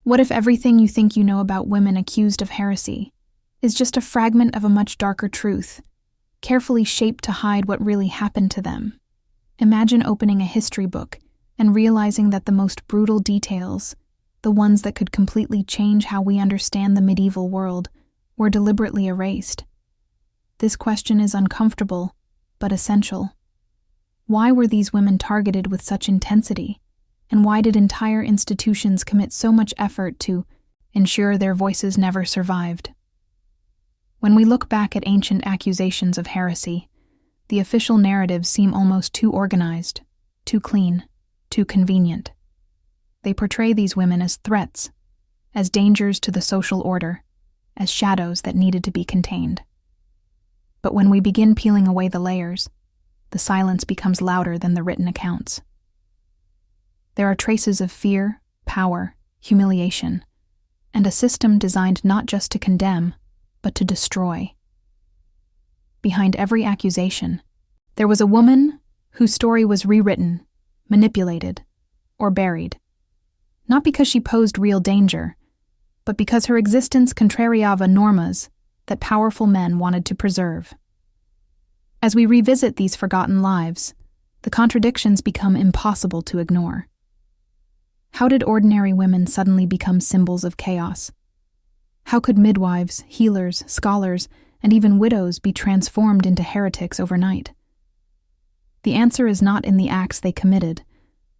What if everything you think you know about women accused of heresy is just a fragment of a much darker truth, carefully shaped to hide what really happened to them? Imagine opening a history book and realizing that the most brutal details, the ones that could completely change how we understand the medieval world, were deliberately erased. This question is uncomfortable, but essential. Why were these women targeted with such intensity? And why did entire institutions commit so much effort to ensure their voices never survived? When we look back at ancient accusations of heresy, the official narratives seem almost too organized, too clean, too convenient. They portray these women as threats, as dangers to the social order, as shadows that needed to be contained. But when we begin peeling away the layers, the silence becomes louder than the written accounts. There are traces of fear, power, humiliation, and a system designed not just to condemn, but to destroy. Behind every accusation, there was a woman whose story was rewritten, manipulated, or buried. Not because she posed real danger, but because her existence contrariava normas that powerful men wanted to preserve. As we revisit these forgotten lives, the contradictions become impossible to ignore. How did ordinary women suddenly become symbols of chaos? How could midwives, healers, scholars, and even widows be transformed into heretics overnight? The answer is not in the acts they committed,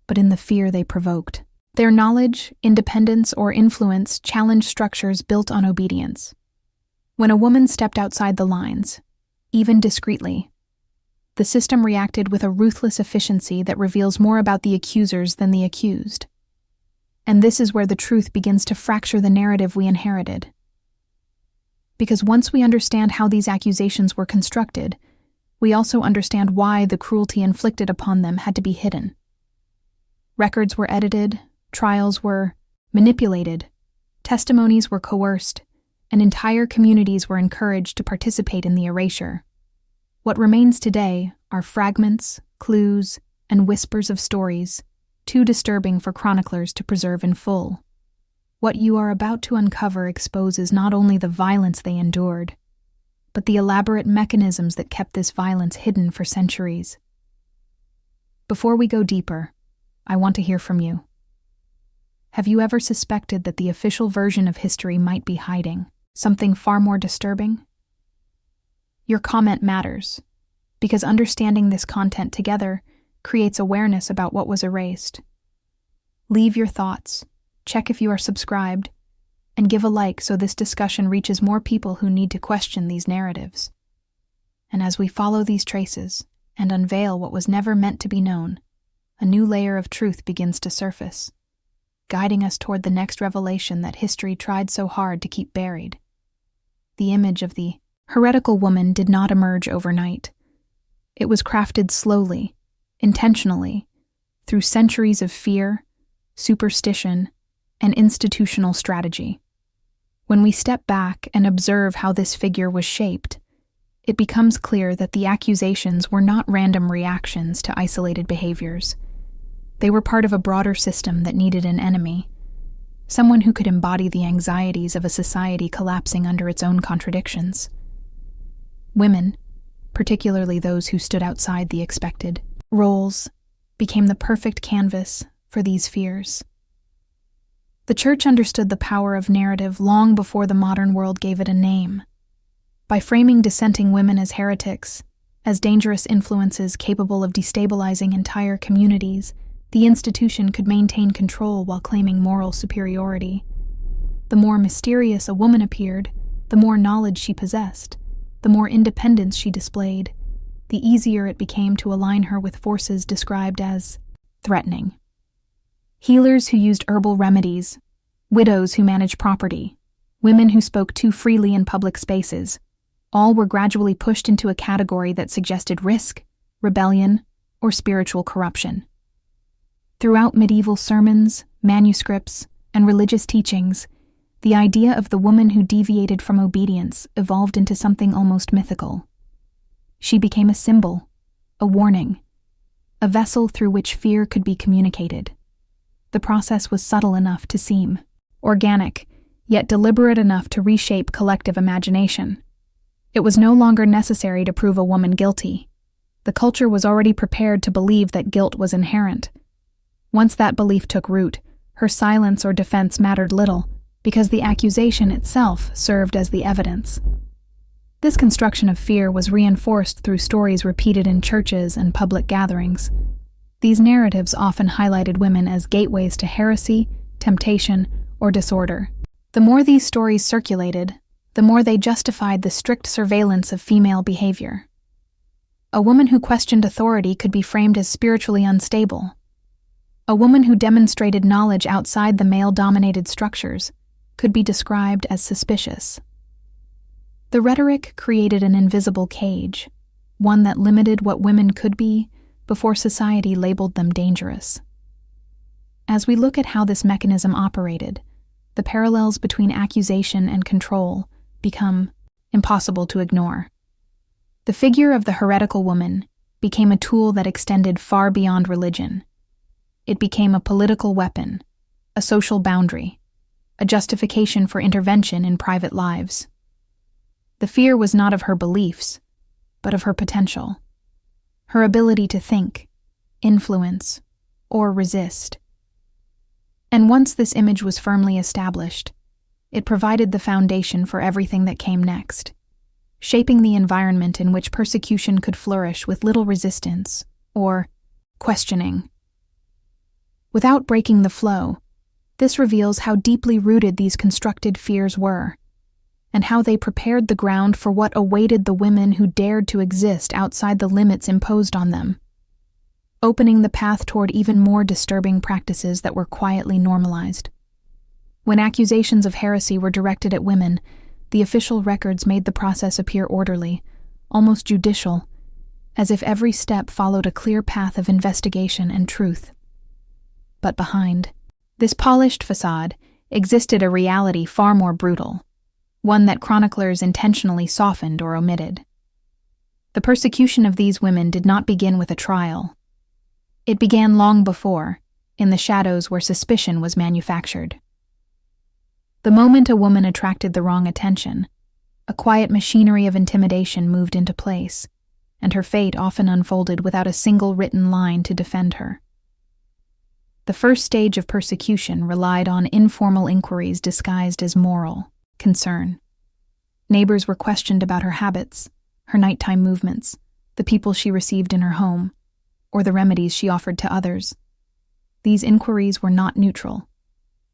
but in the fear they provoked. Their knowledge, independence, or influence challenged structures built on obedience. When a woman stepped outside the lines, even discreetly, the system reacted with a ruthless efficiency that reveals more about the accusers than the accused. And this is where the truth begins to fracture the narrative we inherited. Because once we understand how these accusations were constructed, we also understand why the cruelty inflicted upon them had to be hidden. Records were edited, trials were manipulated, testimonies were coerced, and entire communities were encouraged to participate in the erasure. What remains today are fragments, clues, and whispers of stories, too disturbing for chroniclers to preserve in full. What you are about to uncover exposes not only the violence they endured, but the elaborate mechanisms that kept this violence hidden for centuries. Before we go deeper, I want to hear from you. Have you ever suspected that the official version of history might be hiding something far more disturbing? Your comment matters, because understanding this content together creates awareness about what was erased. Leave your thoughts, check if you are subscribed, and give a like so this discussion reaches more people who need to question these narratives. And as we follow these traces and unveil what was never meant to be known, a new layer of truth begins to surface, guiding us toward the next revelation that history tried so hard to keep buried. The image of the heretical woman did not emerge overnight. It was crafted slowly, intentionally, through centuries of fear, superstition, and institutional strategy. When we step back and observe how this figure was shaped, it becomes clear that the accusations were not random reactions to isolated behaviors. They were part of a broader system that needed an enemy, someone who could embody the anxieties of a society collapsing under its own contradictions. Women, particularly those who stood outside the expected roles, became the perfect canvas for these fears. The Church understood the power of narrative long before the modern world gave it a name. By framing dissenting women as heretics, as dangerous influences capable of destabilizing entire communities, the institution could maintain control while claiming moral superiority. The more mysterious a woman appeared, the more knowledge she possessed, the more independence she displayed, the easier it became to align her with forces described as threatening. Healers who used herbal remedies, widows who managed property, women who spoke too freely in public spaces, all were gradually pushed into a category that suggested risk, rebellion, or spiritual corruption. Throughout medieval sermons, manuscripts, and religious teachings, the idea of the woman who deviated from obedience evolved into something almost mythical. She became a symbol, a warning, a vessel through which fear could be communicated. The process was subtle enough to seem organic, yet deliberate enough to reshape collective imagination. It was no longer necessary to prove a woman guilty. The culture was already prepared to believe that guilt was inherent. Once that belief took root, her silence or defense mattered little, because the accusation itself served as the evidence. This construction of fear was reinforced through stories repeated in churches and public gatherings. These narratives often highlighted women as gateways to heresy, temptation, or disorder. The more these stories circulated, the more they justified the strict surveillance of female behavior. A woman who questioned authority could be framed as spiritually unstable. A woman who demonstrated knowledge outside the male-dominated structures could be described as suspicious. The rhetoric created an invisible cage, one that limited what women could be before society labeled them dangerous. As we look at how this mechanism operated, the parallels between accusation and control become impossible to ignore. The figure of the heretical woman became a tool that extended far beyond religion. It became a political weapon, a social boundary, a justification for intervention in private lives. The fear was not of her beliefs, but of her potential, her ability to think, influence, or resist. And once this image was firmly established, it provided the foundation for everything that came next, shaping the environment in which persecution could flourish with little resistance or questioning. Without breaking the flow, this reveals how deeply rooted these constructed fears were, and how they prepared the ground for what awaited the women who dared to exist outside the limits imposed on them, opening the path toward even more disturbing practices that were quietly normalized. When accusations of heresy were directed at women, the official records made the process appear orderly, almost judicial, as if every step followed a clear path of investigation and truth. But behind this polished facade existed a reality far more brutal, one that chroniclers intentionally softened or omitted. The persecution of these women did not begin with a trial. It began long before, in the shadows where suspicion was manufactured. The moment a woman attracted the wrong attention, a quiet machinery of intimidation moved into place, and her fate often unfolded without a single written line to defend her. The first stage of persecution relied on informal inquiries disguised as moral concern. Neighbors were questioned about her habits, her nighttime movements, the people she received in her home, or the remedies she offered to others. These inquiries were not neutral.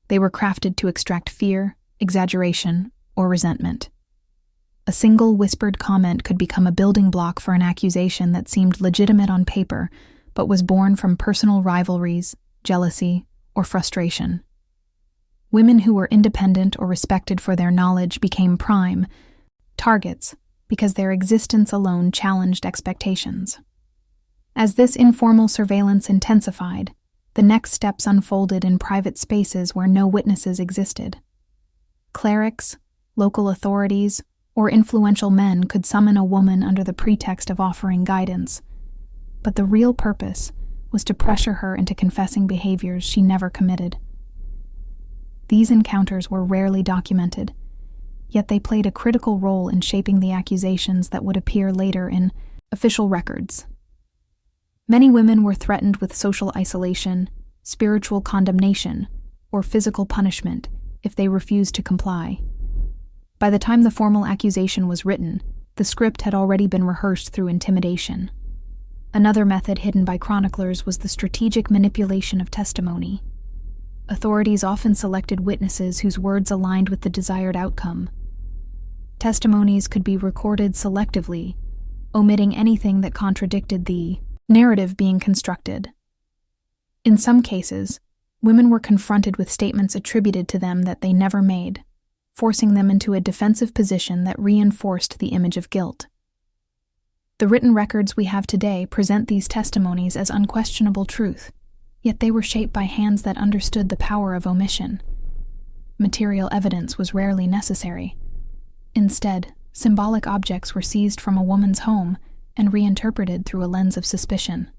They were crafted to extract fear, exaggeration, or resentment. A single whispered comment could become a building block for an accusation that seemed legitimate on paper, but was born from personal rivalries, jealousy, or frustration. Women who were independent or respected for their knowledge became prime targets because their existence alone challenged expectations. As this informal surveillance intensified, the next steps unfolded in private spaces where no witnesses existed. Clerics, local authorities, or influential men could summon a woman under the pretext of offering guidance, but the real purpose was to pressure her into confessing behaviors she never committed. These encounters were rarely documented, yet they played a critical role in shaping the accusations that would appear later in official records. Many women were threatened with social isolation, spiritual condemnation, or physical punishment if they refused to comply. By the time the formal accusation was written, the script had already been rehearsed through intimidation. Another method hidden by chroniclers was the strategic manipulation of testimony. Authorities often selected witnesses whose words aligned with the desired outcome. Testimonies could be recorded selectively, omitting anything that contradicted the narrative being constructed. In some cases, women were confronted with statements attributed to them that they never made, forcing them into a defensive position that reinforced the image of guilt. The written records we have today present these testimonies as unquestionable truth, yet they were shaped by hands that understood the power of omission. Material evidence was rarely necessary. Instead, symbolic objects were seized from a woman's home and reinterpreted through a lens of suspicion.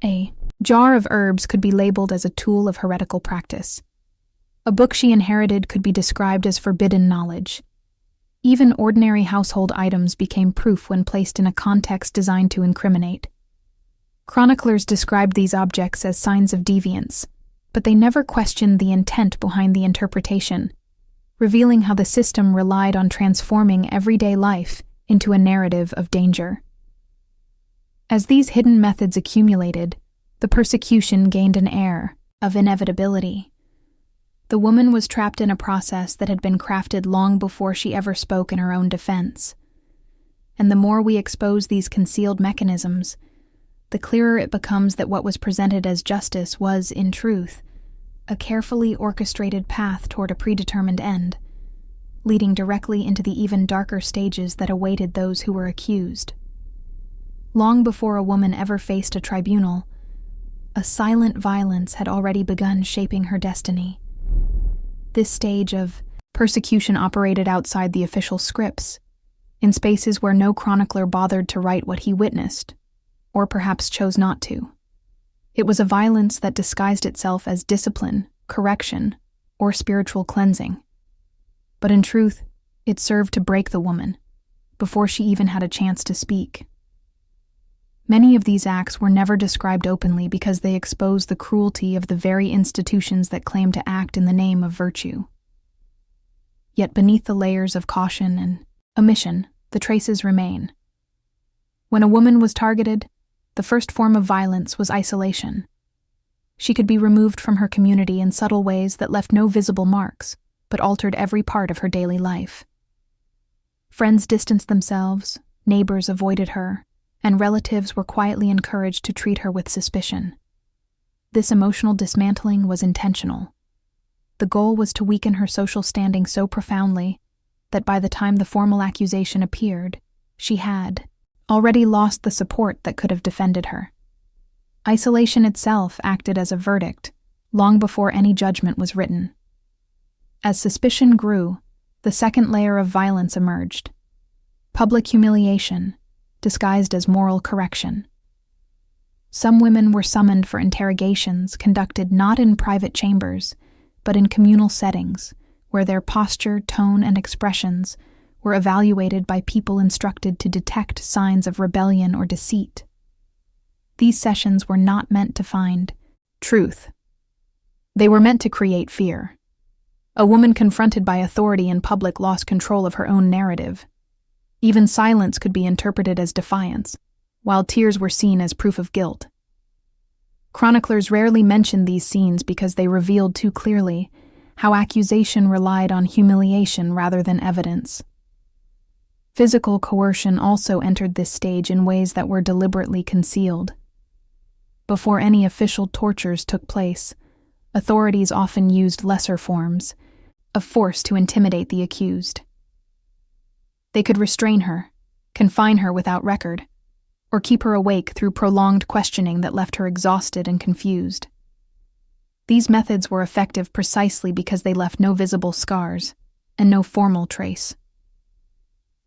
A jar of herbs could be labeled as a tool of heretical practice. A book she inherited could be described as forbidden knowledge. Even ordinary household items became proof when placed in a context designed to incriminate. Chroniclers described these objects as signs of deviance, but they never questioned the intent behind the interpretation, revealing how the system relied on transforming everyday life into a narrative of danger. As these hidden methods accumulated, the persecution gained an air of inevitability. The woman was trapped in a process that had been crafted long before she ever spoke in her own defense. And the more we expose these concealed mechanisms, the clearer it becomes that what was presented as justice was, in truth, a carefully orchestrated path toward a predetermined end, leading directly into the even darker stages that awaited those who were accused. Long before a woman ever faced a tribunal, a silent violence had already begun shaping her destiny. This stage of persecution operated outside the official scripts, in spaces where no chronicler bothered to write what he witnessed, or perhaps chose not to. It was a violence that disguised itself as discipline, correction, or spiritual cleansing. But in truth, it served to break the woman, before she even had a chance to speak. Many of these acts were never described openly because they exposed the cruelty of the very institutions that claim to act in the name of virtue. Yet beneath the layers of caution and omission, the traces remain. When a woman was targeted, the first form of violence was isolation. She could be removed from her community in subtle ways that left no visible marks, but altered every part of her daily life. Friends distanced themselves, neighbors avoided her, and relatives were quietly encouraged to treat her with suspicion. This emotional dismantling was intentional. The goal was to weaken her social standing so profoundly that by the time the formal accusation appeared, she had already lost the support that could have defended her. Isolation itself acted as a verdict long before any judgment was written. As suspicion grew, the second layer of violence emerged: public humiliation, disguised as moral correction. Some women were summoned for interrogations conducted not in private chambers, but in communal settings, where their posture, tone, and expressions were evaluated by people instructed to detect signs of rebellion or deceit. These sessions were not meant to find truth. They were meant to create fear. A woman confronted by authority in public lost control of her own narrative. Even silence could be interpreted as defiance, while tears were seen as proof of guilt. Chroniclers rarely mentioned these scenes because they revealed too clearly how accusation relied on humiliation rather than evidence. Physical coercion also entered this stage in ways that were deliberately concealed. Before any official tortures took place, authorities often used lesser forms of force to intimidate the accused. They could restrain her, confine her without record, or keep her awake through prolonged questioning that left her exhausted and confused. These methods were effective precisely because they left no visible scars and no formal trace.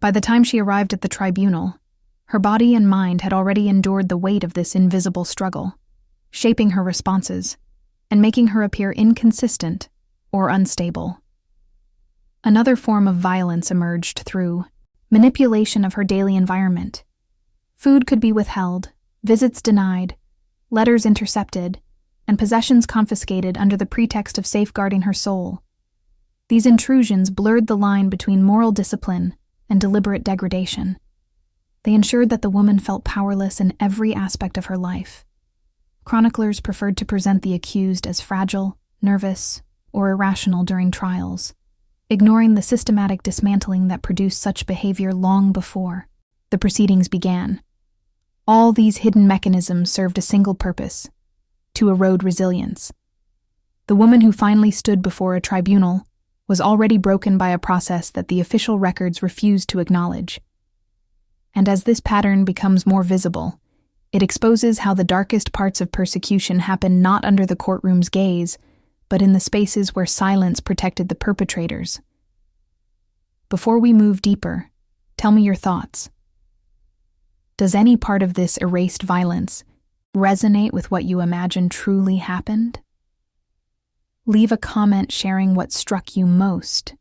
By the time she arrived at the tribunal, her body and mind had already endured the weight of this invisible struggle, shaping her responses and making her appear inconsistent or unstable. Another form of violence emerged through manipulation of her daily environment. Food could be withheld, visits denied, letters intercepted, and possessions confiscated under the pretext of safeguarding her soul. These intrusions blurred the line between moral discipline and deliberate degradation. They ensured that the woman felt powerless in every aspect of her life. Chroniclers preferred to present the accused as fragile, nervous, or irrational during trials, ignoring the systematic dismantling that produced such behavior long before the proceedings began. All these hidden mechanisms served a single purpose: to erode resilience. The woman who finally stood before a tribunal was already broken by a process that the official records refused to acknowledge. And as this pattern becomes more visible, it exposes how the darkest parts of persecution happen not under the courtroom's gaze, but in the spaces where silence protected the perpetrators. Before we move deeper, tell me your thoughts. Does any part of this erased violence resonate with what you imagine truly happened? Leave a comment sharing what struck you most,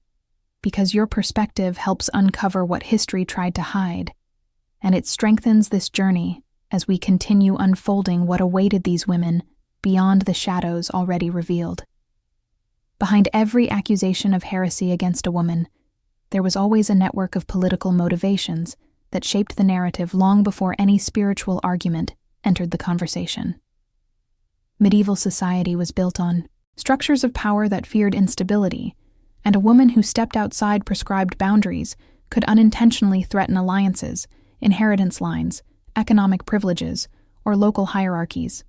because your perspective helps uncover what history tried to hide, and it strengthens this journey as we continue unfolding what awaited these women beyond the shadows already revealed. Behind every accusation of heresy against a woman, there was always a network of political motivations that shaped the narrative long before any spiritual argument entered the conversation. Medieval society was built on structures of power that feared instability, and a woman who stepped outside prescribed boundaries could unintentionally threaten alliances, inheritance lines, economic privileges, or local hierarchies.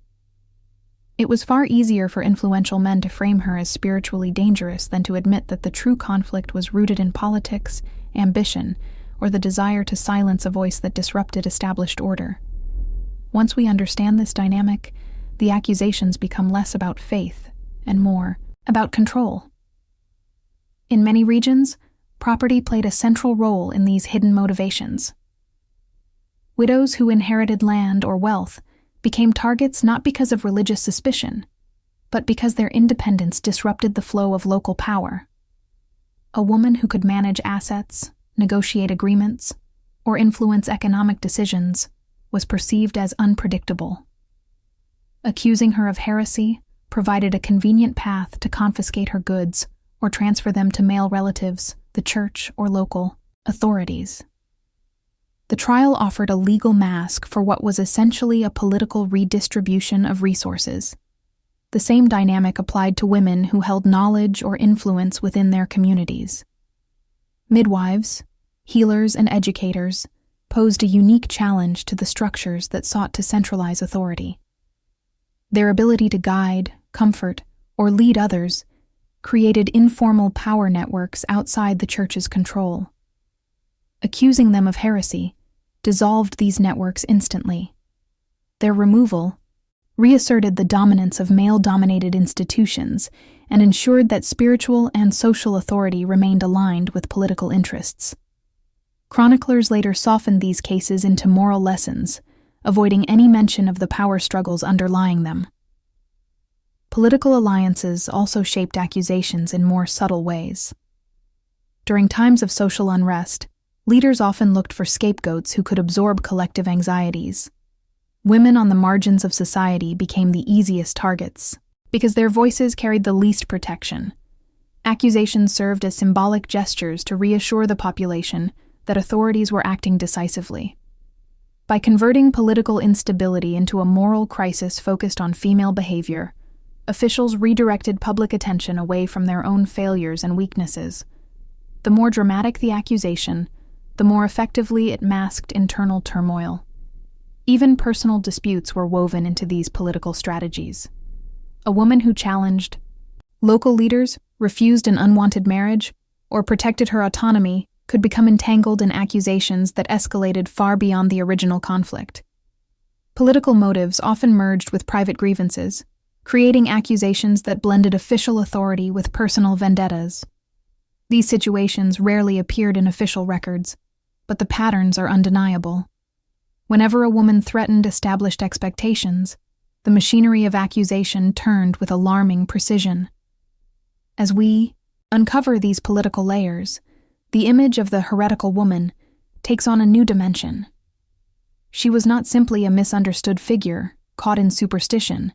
It was far easier for influential men to frame her as spiritually dangerous than to admit that the true conflict was rooted in politics, ambition, or the desire to silence a voice that disrupted established order. Once we understand this dynamic, the accusations become less about faith and more about control. In many regions, property played a central role in these hidden motivations. Widows who inherited land or wealth became targets not because of religious suspicion, but because their independence disrupted the flow of local power. A woman who could manage assets, negotiate agreements, or influence economic decisions was perceived as unpredictable. Accusing her of heresy provided a convenient path to confiscate her goods or transfer them to male relatives, the church, or local authorities. The trial offered a legal mask for what was essentially a political redistribution of resources. The same dynamic applied to women who held knowledge or influence within their communities. Midwives, healers, and educators posed a unique challenge to the structures that sought to centralize authority. Their ability to guide, comfort, or lead others created informal power networks outside the church's control. Accusing them of heresy dissolved these networks instantly. Their removal reasserted the dominance of male-dominated institutions and ensured that spiritual and social authority remained aligned with political interests. Chroniclers later softened these cases into moral lessons, avoiding any mention of the power struggles underlying them. Political alliances also shaped accusations in more subtle ways. During times of social unrest, leaders often looked for scapegoats who could absorb collective anxieties. Women on the margins of society became the easiest targets, because their voices carried the least protection. Accusations served as symbolic gestures to reassure the population that authorities were acting decisively. By converting political instability into a moral crisis focused on female behavior, officials redirected public attention away from their own failures and weaknesses. The more dramatic the accusation, the more effectively it masked internal turmoil. Even personal disputes were woven into these political strategies. A woman who challenged local leaders, refused an unwanted marriage, or protected her autonomy could become entangled in accusations that escalated far beyond the original conflict. Political motives often merged with private grievances, creating accusations that blended official authority with personal vendettas. These situations rarely appeared in official records, but the patterns are undeniable. Whenever a woman threatened established expectations, the machinery of accusation turned with alarming precision. As we uncover these political layers, the image of the heretical woman takes on a new dimension. She was not simply a misunderstood figure caught in superstition,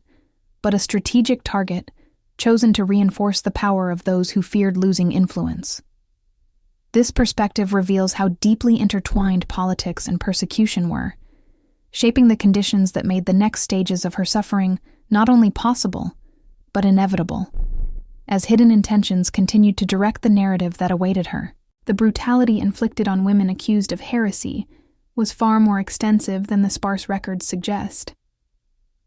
but a strategic target chosen to reinforce the power of those who feared losing influence. This perspective reveals how deeply intertwined politics and persecution were, shaping the conditions that made the next stages of her suffering not only possible, but inevitable. As hidden intentions continued to direct the narrative that awaited her, the brutality inflicted on women accused of heresy was far more extensive than the sparse records suggest.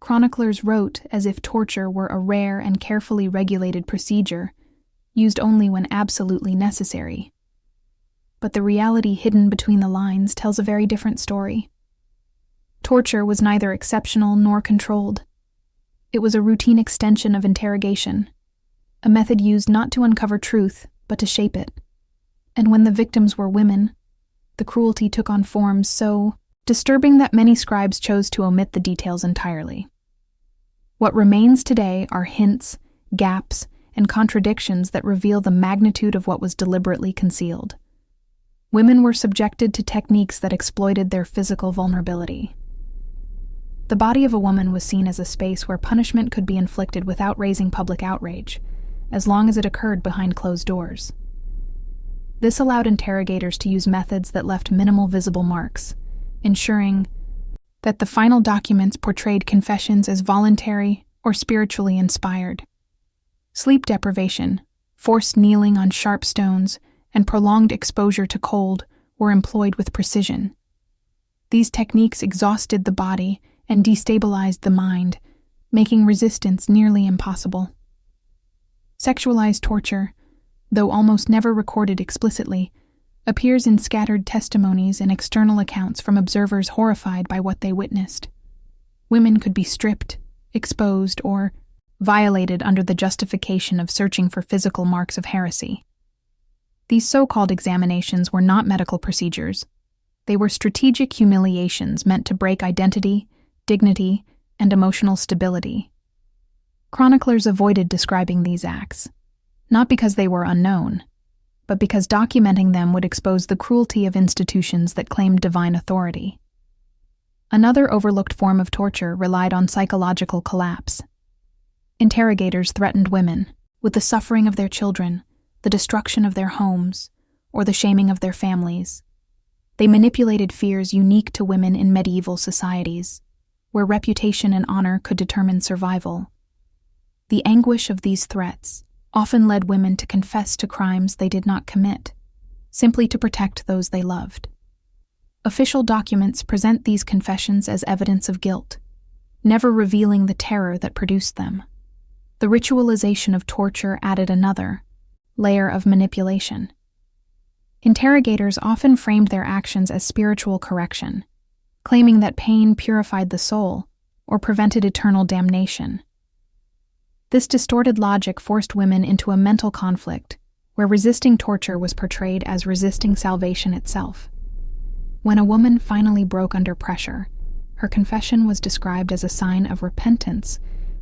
Chroniclers wrote as if torture were a rare and carefully regulated procedure, used only when absolutely necessary. But the reality hidden between the lines tells a very different story. Torture was neither exceptional nor controlled. It was a routine extension of interrogation, a method used not to uncover truth, but to shape it. And when the victims were women, the cruelty took on forms so disturbing that many scribes chose to omit the details entirely. What remains today are hints, gaps, and contradictions that reveal the magnitude of what was deliberately concealed. Women were subjected to techniques that exploited their physical vulnerability. The body of a woman was seen as a space where punishment could be inflicted without raising public outrage, as long as it occurred behind closed doors. This allowed interrogators to use methods that left minimal visible marks, ensuring that the final documents portrayed confessions as voluntary or spiritually inspired. Sleep deprivation, forced kneeling on sharp stones, and prolonged exposure to cold were employed with precision. These techniques exhausted the body and destabilized the mind, making resistance nearly impossible. Sexualized torture, though almost never recorded explicitly, appears in scattered testimonies and external accounts from observers horrified by what they witnessed. Women could be stripped, exposed, or violated under the justification of searching for physical marks of heresy. These so-called examinations were not medical procedures. They were strategic humiliations meant to break identity, dignity, and emotional stability. Chroniclers avoided describing these acts, not because they were unknown, but because documenting them would expose the cruelty of institutions that claimed divine authority. Another overlooked form of torture relied on psychological collapse. Interrogators threatened women with the suffering of their children, the destruction of their homes, or the shaming of their families. They manipulated fears unique to women in medieval societies, where reputation and honor could determine survival. The anguish of these threats often led women to confess to crimes they did not commit, simply to protect those they loved. Official documents present these confessions as evidence of guilt, never revealing the terror that produced them. The ritualization of torture added another layer of manipulation. Interrogators often framed their actions as spiritual correction, claiming that pain purified the soul or prevented eternal damnation. This distorted logic forced women into a mental conflict where resisting torture was portrayed as resisting salvation itself. When a woman finally broke under pressure, her confession was described as a sign of repentance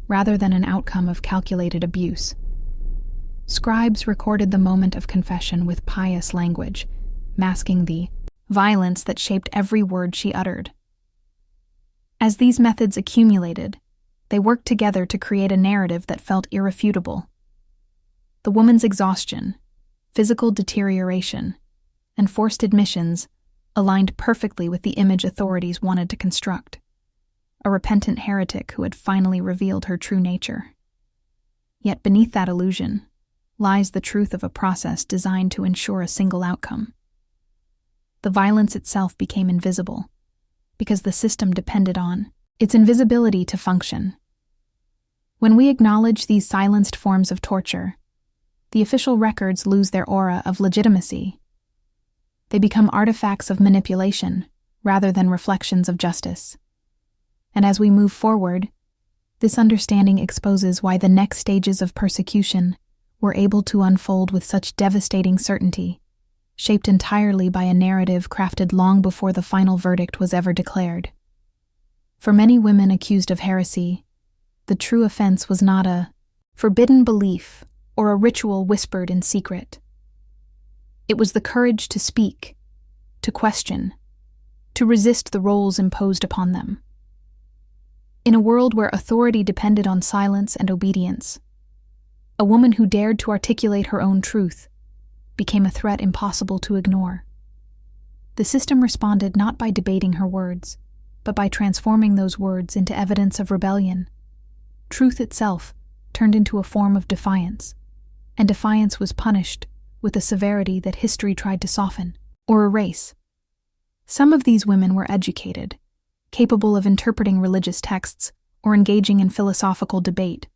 rather than an outcome of calculated abuse. Scribes recorded the moment of confession with pious language, masking the violence that shaped every word she uttered. As these methods accumulated, they worked together to create a narrative that felt irrefutable. The woman's exhaustion, physical deterioration, and forced admissions aligned perfectly with the image authorities wanted to construct: a repentant heretic who had finally revealed her true nature. Yet beneath that illusion lies the truth of a process designed to ensure a single outcome. The violence itself became invisible, because the system depended on its invisibility to function. When we acknowledge these silenced forms of torture, the official records lose their aura of legitimacy. They become artifacts of manipulation rather than reflections of justice. And as we move forward, this understanding exposes why the next stages of persecution were able to unfold with such devastating certainty, shaped entirely by a narrative crafted long before the final verdict was ever declared. For many women accused of heresy, the true offense was not a forbidden belief or a ritual whispered in secret. It was the courage to speak, to question, to resist the roles imposed upon them. In a world where authority depended on silence and obedience, a woman who dared to articulate her own truth became a threat impossible to ignore. The system responded not by debating her words, but by transforming those words into evidence of rebellion. Truth itself turned into a form of defiance, and defiance was punished with a severity that history tried to soften or erase. Some of these women were educated, capable of interpreting religious texts or engaging in philosophical debate.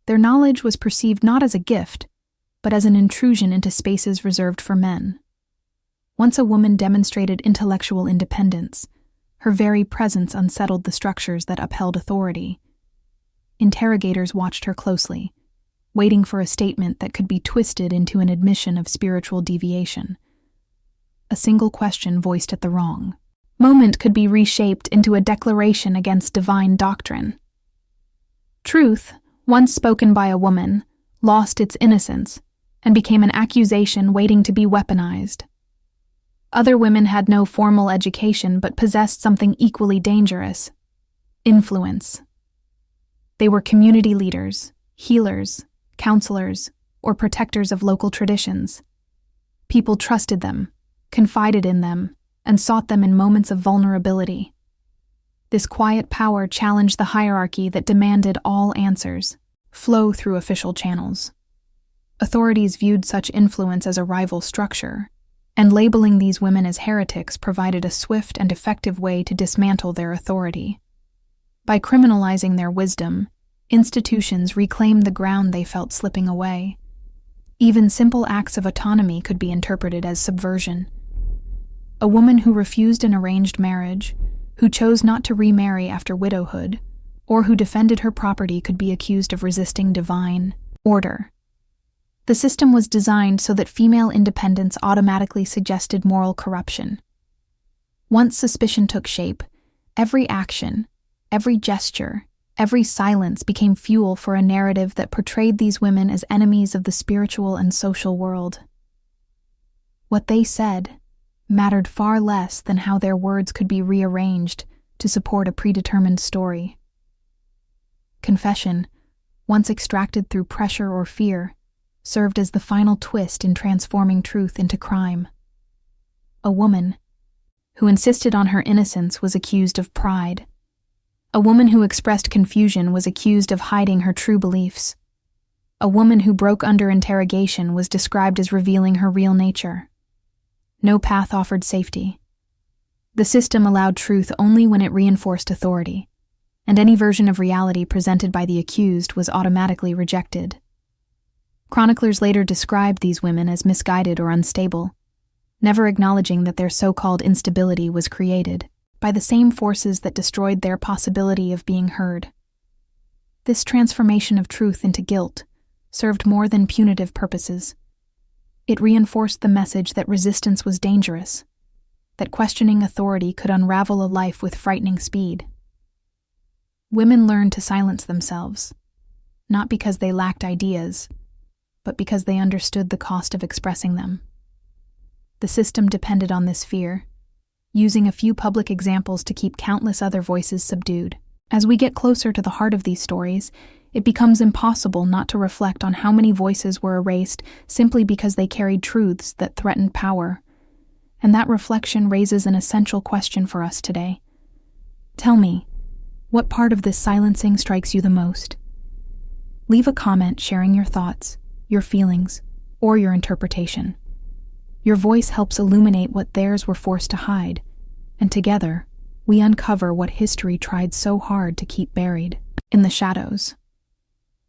Their knowledge was perceived not as a gift, but as an intrusion into spaces reserved for men. Once a woman demonstrated intellectual independence, her very presence unsettled the structures that upheld authority. Interrogators watched her closely, waiting for a statement that could be twisted into an admission of spiritual deviation. A single question voiced at the wrong moment could be reshaped into a declaration against divine doctrine. Truth, once spoken by a woman, lost its innocence, and became an accusation waiting to be weaponized. Other women had no formal education but possessed something equally dangerous: influence. They were community leaders, healers, counselors, or protectors of local traditions. People trusted them, confided in them, and sought them in moments of vulnerability. This quiet power challenged the hierarchy that demanded all answers flow through official channels. Authorities viewed such influence as a rival structure, and labeling these women as heretics provided a swift and effective way to dismantle their authority. By criminalizing their wisdom, institutions reclaimed the ground they felt slipping away. Even simple acts of autonomy could be interpreted as subversion. A woman who refused an arranged marriage, who chose not to remarry after widowhood, or who defended her property could be accused of resisting divine order. The system was designed so that female independence automatically suggested moral corruption. Once suspicion took shape, every action, every gesture, every silence became fuel for a narrative that portrayed these women as enemies of the spiritual and social world. What they said mattered far less than how their words could be rearranged to support a predetermined story. Confession, once extracted through pressure or fear, served as the final twist in transforming truth into crime. A woman who insisted on her innocence was accused of pride. A woman who expressed confusion was accused of hiding her true beliefs. A woman who broke under interrogation was described as revealing her real nature. No path offered safety. The system allowed truth only when it reinforced authority, and any version of reality presented by the accused was automatically rejected. Chroniclers later described these women as misguided or unstable, never acknowledging that their so-called instability was created by the same forces that destroyed their possibility of being heard. This transformation of truth into guilt served more than punitive purposes. It reinforced the message that resistance was dangerous, that questioning authority could unravel a life with frightening speed. Women learned to silence themselves, not because they lacked ideas, but because they understood the cost of expressing them. The system depended on this fear, using a few public examples to keep countless other voices subdued. As we get closer to the heart of these stories, it becomes impossible not to reflect on how many voices were erased simply because they carried truths that threatened power. And that reflection raises an essential question for us today. Tell me, what part of this silencing strikes you the most? Leave a comment sharing your thoughts, your feelings, or your interpretation. Your voice helps illuminate what theirs were forced to hide, and together, we uncover what history tried so hard to keep buried in the shadows.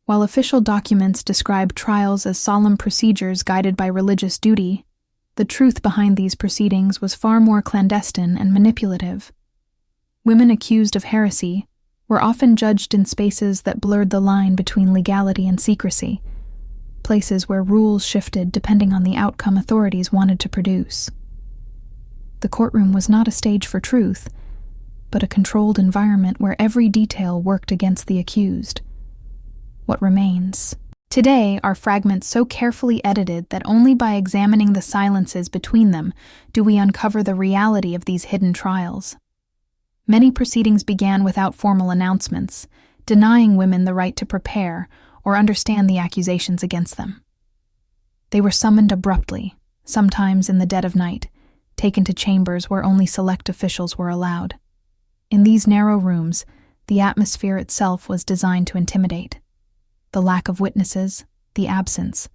While official documents describe trials as solemn procedures guided by religious duty, the truth behind these proceedings was far more clandestine and manipulative. Women accused of heresy were often judged in spaces that blurred the line between legality and secrecy, places where rules shifted depending on the outcome authorities wanted to produce. The courtroom was not a stage for truth, but a controlled environment where every detail worked against the accused. What remains today are fragments so carefully edited that only by examining the silences between them do we uncover the reality of these hidden trials. Many proceedings began without formal announcements, denying women the right to prepare or understand the accusations against them. They were summoned abruptly, sometimes in the dead of night, taken to chambers where only select officials were allowed. In these narrow rooms, the atmosphere itself was designed to intimidate. The lack of witnesses, the absence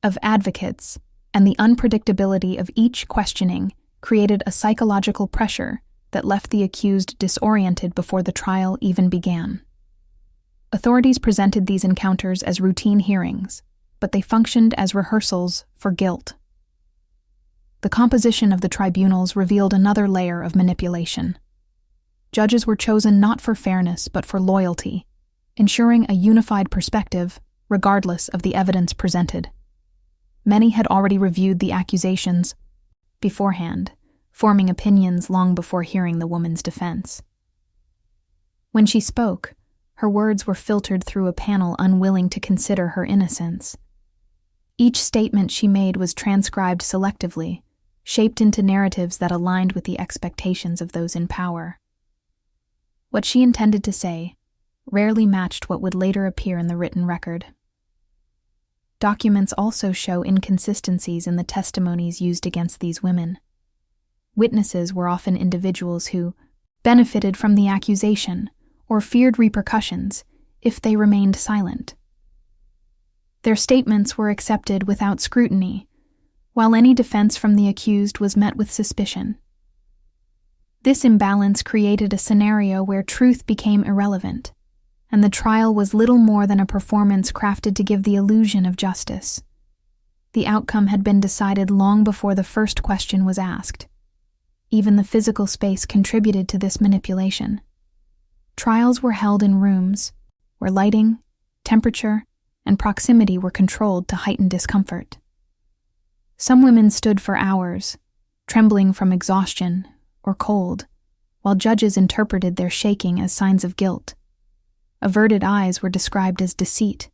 of advocates, and the unpredictability of each questioning created a psychological pressure that left the accused disoriented before the trial even began. Authorities presented these encounters as routine hearings, but they functioned as rehearsals for guilt. The composition of the tribunals revealed another layer of manipulation. Judges were chosen not for fairness but for loyalty, ensuring a unified perspective regardless of the evidence presented. Many had already reviewed the accusations beforehand, forming opinions long before hearing the woman's defense. When she spoke, Her words were filtered through a panel unwilling to consider her innocence. Each statement she made was transcribed selectively, shaped into narratives that aligned with the expectations of those in power. What she intended to say rarely matched what would later appear in the written record. Documents also show inconsistencies in the testimonies used against these women. Witnesses were often individuals who benefited from the accusation or feared repercussions if they remained silent. Their statements were accepted without scrutiny, while any defense from the accused was met with suspicion. This imbalance created a scenario where truth became irrelevant, and the trial was little more than a performance crafted to give the illusion of justice. The outcome had been decided long before the first question was asked. Even the physical space contributed to this manipulation. Trials were held in rooms where lighting, temperature, and proximity were controlled to heighten discomfort. Some women stood for hours, trembling from exhaustion or cold, while judges interpreted their shaking as signs of guilt. Averted eyes were described as deceit,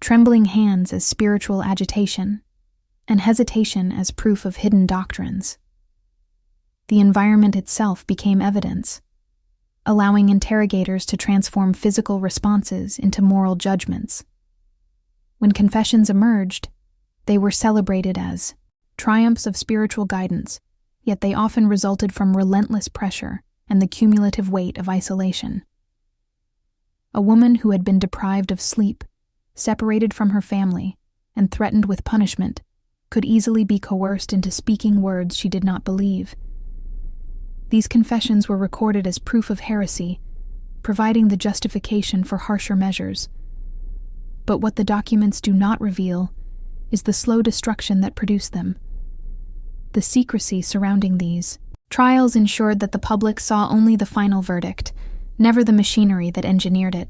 trembling hands as spiritual agitation, and hesitation as proof of hidden doctrines. The environment itself became evidence, allowing interrogators to transform physical responses into moral judgments. When confessions emerged, they were celebrated as triumphs of spiritual guidance, yet they often resulted from relentless pressure and the cumulative weight of isolation. A woman who had been deprived of sleep, separated from her family, and threatened with punishment could easily be coerced into speaking words she did not believe. These confessions were recorded as proof of heresy, providing the justification for harsher measures. But what the documents do not reveal is the slow destruction that produced them. The secrecy surrounding these trials ensured that the public saw only the final verdict, never the machinery that engineered it.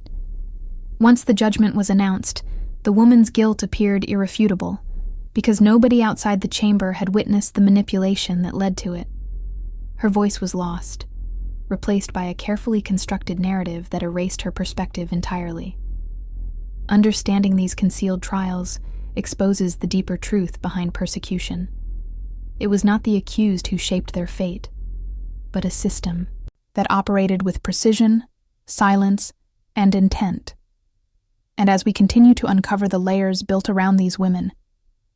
Once the judgment was announced, the woman's guilt appeared irrefutable, because nobody outside the chamber had witnessed the manipulation that led to it. Her voice was lost, replaced by a carefully constructed narrative that erased her perspective entirely. Understanding these concealed trials exposes the deeper truth behind persecution. It was not the accused who shaped their fate, but a system that operated with precision, silence, and intent. And as we continue to uncover the layers built around these women,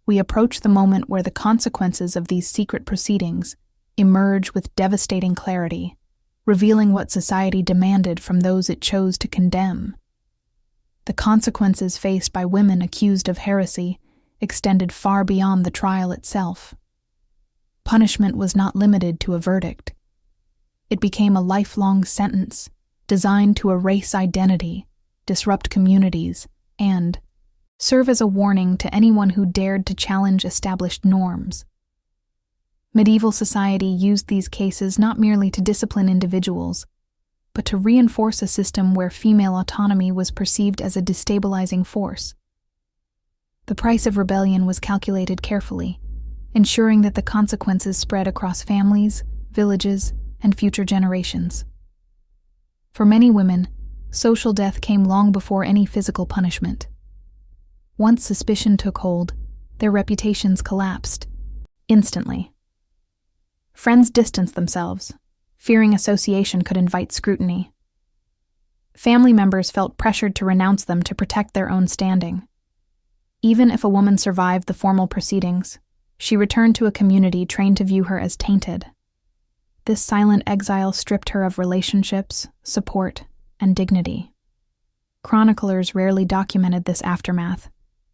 we approach the moment where the consequences of these secret proceedings emerge with devastating clarity, revealing what society demanded from those it chose to condemn. The consequences faced by women accused of heresy extended far beyond the trial itself. Punishment was not limited to a verdict. It became a lifelong sentence designed to erase identity, disrupt communities, and serve as a warning to anyone who dared to challenge established norms. Medieval society used these cases not merely to discipline individuals, but to reinforce a system where female autonomy was perceived as a destabilizing force. The price of rebellion was calculated carefully, ensuring that the consequences spread across families, villages, and future generations. For many women, social death came long before any physical punishment. Once suspicion took hold, their reputations collapsed instantly. Friends distanced themselves, fearing association could invite scrutiny. Family members felt pressured to renounce them to protect their own standing. Even if a woman survived the formal proceedings, she returned to a community trained to view her as tainted. This silent exile stripped her of relationships, support, and dignity. Chroniclers rarely documented this aftermath,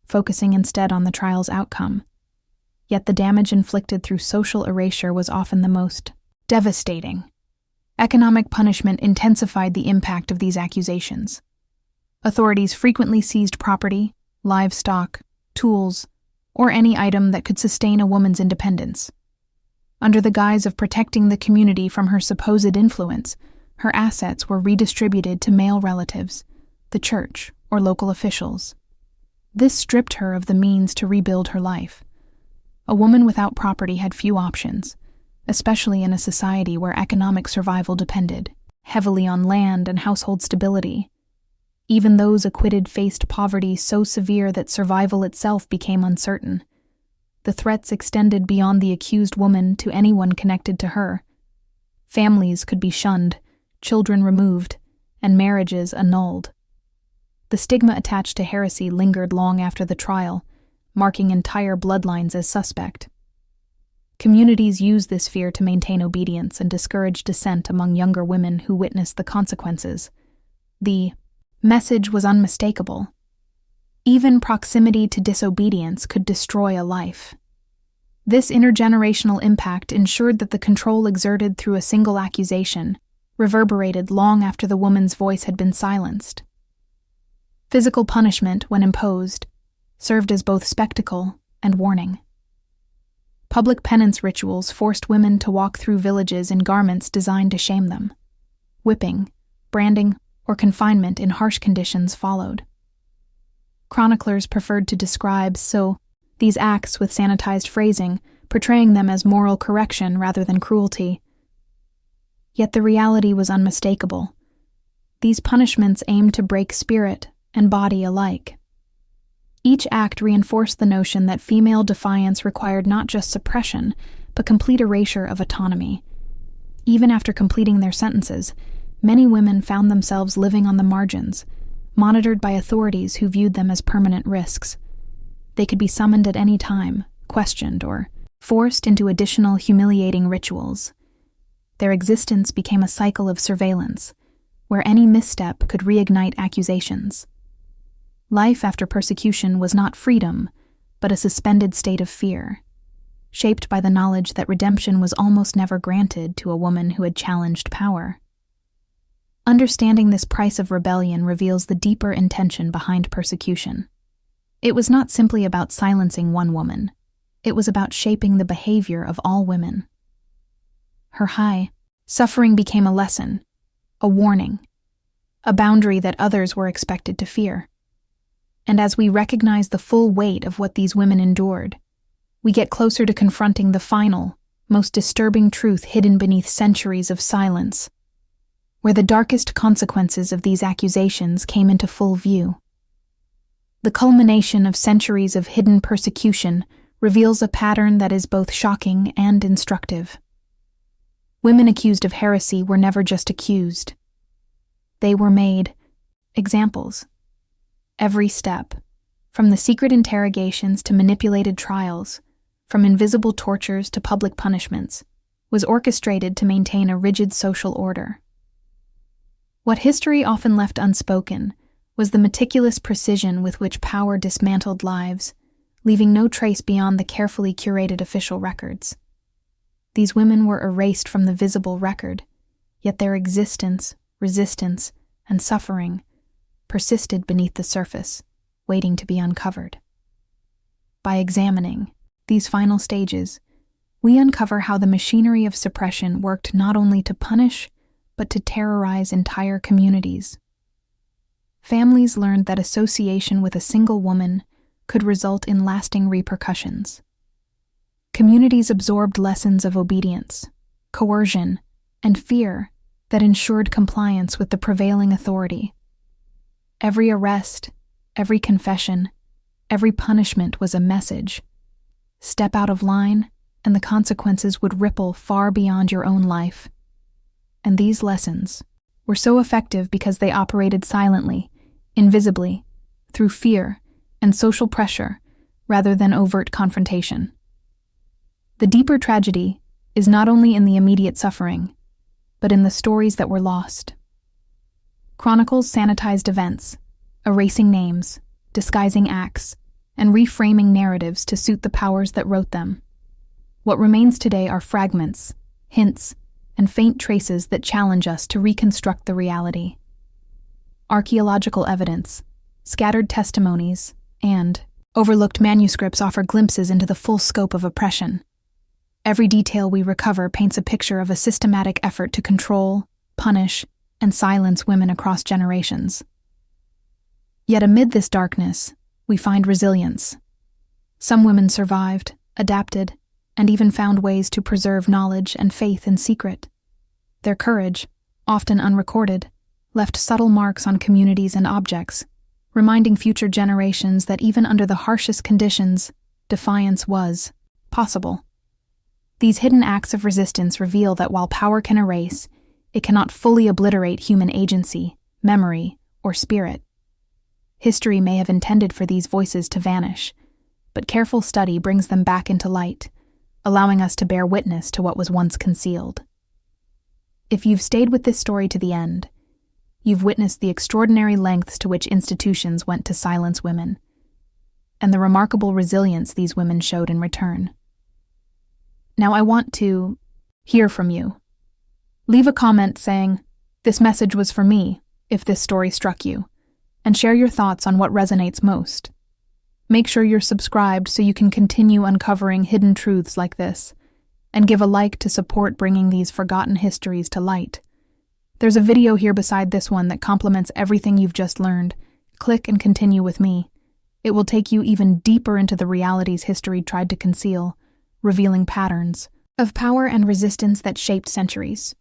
focusing instead on the trial's outcome. Yet the damage inflicted through social erasure was often the most devastating. Economic punishment intensified the impact of these accusations. Authorities frequently seized property, livestock, tools, or any item that could sustain a woman's independence. Under the guise of protecting the community from her supposed influence, her assets were redistributed to male relatives, the church, or local officials. This stripped her of the means to rebuild her life. A woman without property had few options, especially in a society where economic survival depended heavily on land and household stability. Even those acquitted faced poverty so severe that survival itself became uncertain. The threats extended beyond the accused woman to anyone connected to her. Families could be shunned, children removed, and marriages annulled. The stigma attached to heresy lingered long after the trial, marking entire bloodlines as suspect. Communities used this fear to maintain obedience and discourage dissent among younger women who witnessed the consequences. The message was unmistakable. Even proximity to disobedience could destroy a life. This intergenerational impact ensured that the control exerted through a single accusation reverberated long after the woman's voice had been silenced. Physical punishment, when imposed, served as both spectacle and warning. Public penance rituals forced women to walk through villages in garments designed to shame them. Whipping, branding, or confinement in harsh conditions followed. Chroniclers preferred to describe these acts with sanitized phrasing, portraying them as moral correction rather than cruelty. Yet the reality was unmistakable. These punishments aimed to break spirit and body alike. Each act reinforced the notion that female defiance required not just suppression, but complete erasure of autonomy. Even after completing their sentences, many women found themselves living on the margins, monitored by authorities who viewed them as permanent risks. They could be summoned at any time, questioned, or forced into additional humiliating rituals. Their existence became a cycle of surveillance, where any misstep could reignite accusations. Life after persecution was not freedom, but a suspended state of fear, shaped by the knowledge that redemption was almost never granted to a woman who had challenged power. Understanding this price of rebellion reveals the deeper intention behind persecution. It was not simply about silencing one woman. It was about shaping the behavior of all women. Her suffering became a lesson, a warning, a boundary that others were expected to fear. And as we recognize the full weight of what these women endured, we get closer to confronting the final, most disturbing truth hidden beneath centuries of silence, where the darkest consequences of these accusations came into full view. The culmination of centuries of hidden persecution reveals a pattern that is both shocking and instructive. Women accused of heresy were never just accused. They were made examples. Every step, from the secret interrogations to manipulated trials, from invisible tortures to public punishments, was orchestrated to maintain a rigid social order. What history often left unspoken was the meticulous precision with which power dismantled lives, leaving no trace beyond the carefully curated official records. These women were erased from the visible record, yet their existence, resistance, and suffering persisted beneath the surface, waiting to be uncovered. By examining these final stages, we uncover how the machinery of suppression worked not only to punish, but to terrorize entire communities. Families learned that association with a single woman could result in lasting repercussions. Communities absorbed lessons of obedience, coercion, and fear that ensured compliance with the prevailing authority. Every arrest, every confession, every punishment was a message. Step out of line, and the consequences would ripple far beyond your own life. And these lessons were so effective because they operated silently, invisibly, through fear and social pressure, rather than overt confrontation. The deeper tragedy is not only in the immediate suffering, but in the stories that were lost. Chronicles sanitized events, erasing names, disguising acts, and reframing narratives to suit the powers that wrote them. What remains today are fragments, hints, and faint traces that challenge us to reconstruct the reality. Archaeological evidence, scattered testimonies, and overlooked manuscripts offer glimpses into the full scope of oppression. Every detail we recover paints a picture of a systematic effort to control, punish, and silence women across generations. Yet amid this darkness, we find resilience. Some women survived, adapted, and even found ways to preserve knowledge and faith in secret. Their courage, often unrecorded, left subtle marks on communities and objects, reminding future generations that even under the harshest conditions, defiance was possible. These hidden acts of resistance reveal that while power can erase, it cannot fully obliterate human agency, memory, or spirit. History may have intended for these voices to vanish, but careful study brings them back into light, allowing us to bear witness to what was once concealed. If you've stayed with this story to the end, you've witnessed the extraordinary lengths to which institutions went to silence women, and the remarkable resilience these women showed in return. Now I want to hear from you. Leave a comment saying, "This message was for me," if this story struck you, and share your thoughts on what resonates most. Make sure you're subscribed so you can continue uncovering hidden truths like this, and give a like to support bringing these forgotten histories to light. There's a video here beside this one that complements everything you've just learned. Click and continue with me. It will take you even deeper into the realities history tried to conceal, revealing patterns of power and resistance that shaped centuries.